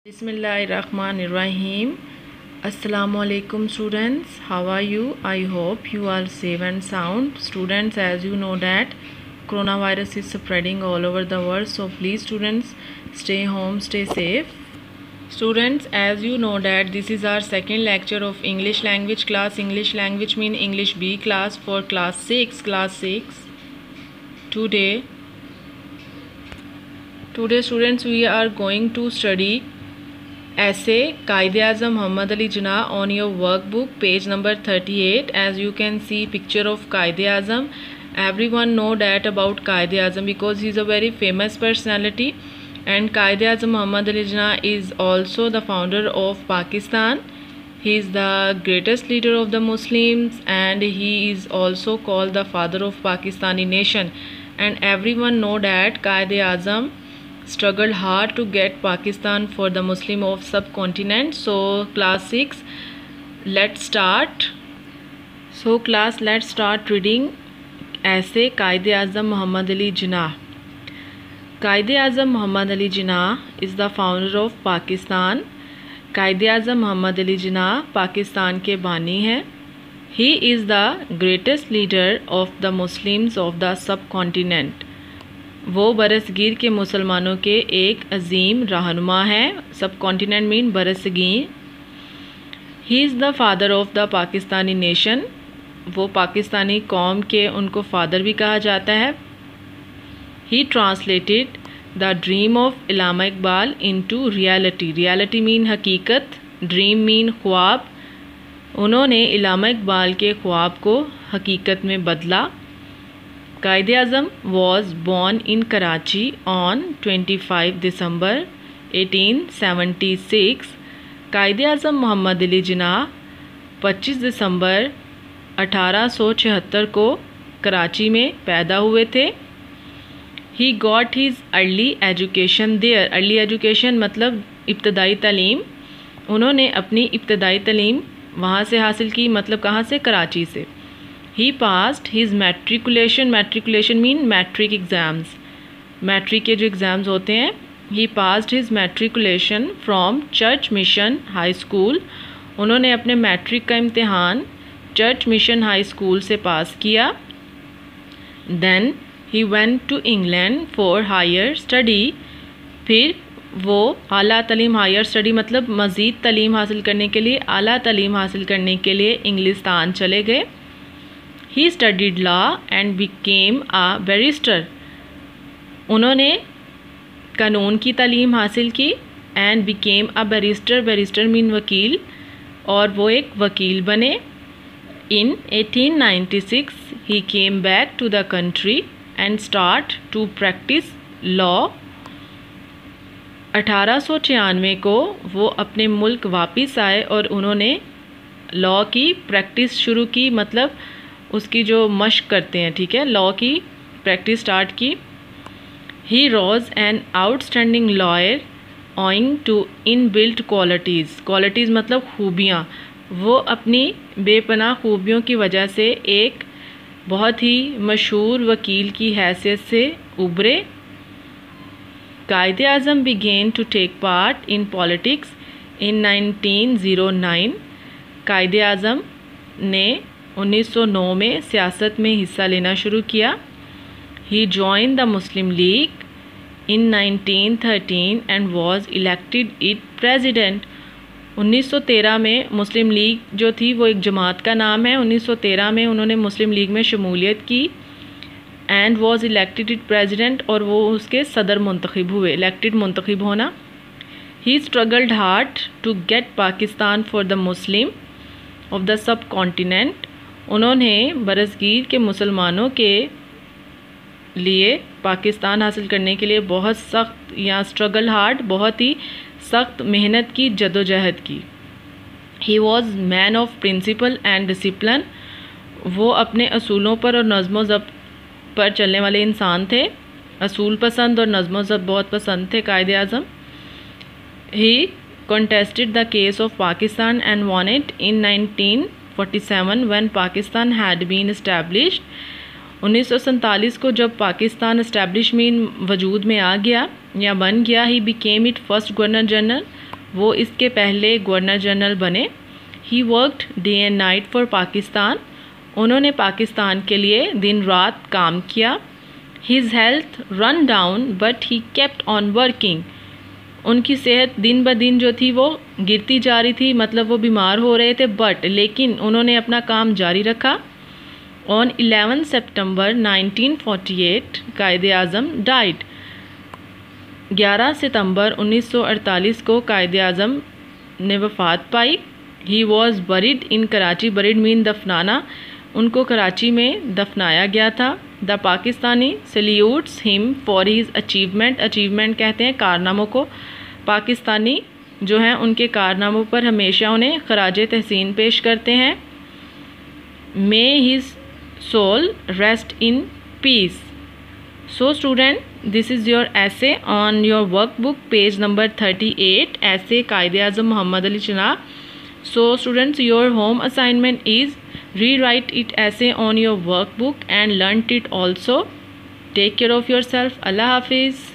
Bismillahirrahmanirrahim. Assalamualaikum students. How are you? I hope you are safe and sound. Students, as you know that coronavirus is spreading all over the world. So please students, stay home, stay safe. Students, as you know that this is our second lecture of English language class. English language mean English B class for class 6. Today students, we are going to study essay Quaid-e-Azam Muhammad Ali Jinnah on your workbook, page number 38. As you can see picture of Quaid-e-Azam. Everyone know that about Quaid-e-Azam because he is a very famous personality, and Quaid-e-Azam Muhammad Ali Jinnah is also the founder of Pakistan. He is the greatest leader of the Muslims, and he is also called the father of Pakistani nation. And everyone know that Quaid-e-Azam struggled hard to get Pakistan for the Muslim of subcontinent. So class 6, let's start. So class, let's start reading essay Quaid-e-Azam Muhammad Ali Jinnah. Quaid-e-Azam Muhammad Ali Jinnah is the founder of Pakistan. Quaid-e-Azam Muhammad Ali Jinnah Pakistan के बानी हैं. He is the greatest leader of the Muslims of the subcontinent. वो बरसगीर के मुसलमानों के एक अजीम रहनुमा हैं. सब कॉन्टिनेंट मीन बरसगीर. He is the father of the Pakistani nation. वो पाकिस्तानी कौम के उनको फादर भी कहा जाता है. He translated the dream of Allama Iqbal into reality. Reality mean हकीकत, ड्रीम मीन ख्वाब. उन्होंने इल्लामा इकबाल के ख्वाब को हकीकत में बदला. Quaid-e-Azam was born in Karachi on 25 December 1876. Quaid-e-Azam Muhammad Ali Jinnah 25 दिसंबर 1876 को कराची में पैदा हुए थे. He got his early education there. Early education मतलब इब्तदाई तालीम. उन्होंने अपनी इब्तदाई तालीम वहाँ से हासिल की. मतलब कहाँ से? कराची से. He passed his matriculation. Matriculation mean matric exams. Matric के जो एग्ज़ाम्स होते हैं. He passed his matriculation from church mission high school. उन्होंने अपने मैट्रिक का इम्तिहान चर्च मिशन हाई स्कूल से पास किया. Then he went to England for higher study. फिर वो आला तालीम, हायर स्टडी मतलब मज़ीद तालीम हासिल करने के लिए, आला तालीम हासिल करने के लिए इंग्लिस्तान चले गए. He studied law and became a barrister. उन्होंने कानून की तालीम हासिल की. and became a barrister. barrister mean वकील, और वो एक वकील बने. In 1896 he came back to the country and start to practice law. 1896 को वो अपने मुल्क वापस आए और उन्होंने लॉ की प्रैक्टिस शुरू की. मतलब उसकी जो मश्क करते हैं, ठीक है, लॉ की प्रैक्टिस स्टार्ट की. He rose an outstanding lawyer owing to inbuilt qualities. Qualities मतलब खूबियाँ. वो अपनी बेपनाह खूबियों की वजह से एक बहुत ही मशहूर वकील की हैसियत से उभरे. Quaid-e-Azam began to take part in politics in 1909. Quaid-e-Azam ने 1909 में सियासत में हिस्सा लेना शुरू किया. He join the Muslim League in 1913 and was elected it president. 1913 में मुस्लिम लीग जो थी वो एक जमात का नाम है. 1913 में उन्होंने मुस्लिम लीग में शमूलियत की. And was elected it president, और वो उसके सदर मुंतखब हुए. इलेक्टेड मुंतखब होना. He struggled hard to get Pakistan for the Muslim of the subcontinent. उन्होंने बरसगीर के मुसलमानों के लिए पाकिस्तान हासिल करने के लिए बहुत सख्त, या स्ट्रगल हार्ड, बहुत ही सख्त मेहनत की, जदोजहद की. He was man of principle and discipline. वो अपने असूलों पर और नज़्म ज़ब्त पर चलने वाले इंसान थे. असूल पसंद और नज़्म ज़ब्त बहुत पसंद थे Quaid-e-Azam. He contested the case of Pakistan and won it in 1947 when Pakistan had been established. 1947 को जब पाकिस्तान एस्टेब्लिशमेंट वजूद में आ गया या बन गया, he became it first governor general, वो इसके पहले गवर्नर जनरल बने। He worked day and night for Pakistan, उन्होंने पाकिस्तान के लिए दिन रात काम किया। His health run down but he kept on working, उनकी सेहत दिन ब दिन जो थी वो गिरती जा रही थी, मतलब वो बीमार हो रहे थे, बट लेकिन उन्होंने अपना काम जारी रखा। ऑन 11 सितंबर 1948 कायदे आज़म डाइड, 11 सितंबर 1948 को कायदे आज़म ने वफ़ात पाई। He was buried in Karachi, buried mean दफनाना, उनको कराची में दफनाया गया था। The Pakistani salutes him for his achievement, achievement कहते हैं कारनामों को, पाकिस्तानी जो हैं उनके कारनामों पर हमेशा उन्हें खराज तहसीन पेश करते हैं। May his soul rest in peace. So student, this is your essay on your workbook, page number 38, essay Quaid-e-Azam Muhammad Ali Jinnah. So students, your home assignment is rewrite it essay on your workbook and learn it also. Take care of yourself. Allah Hafiz.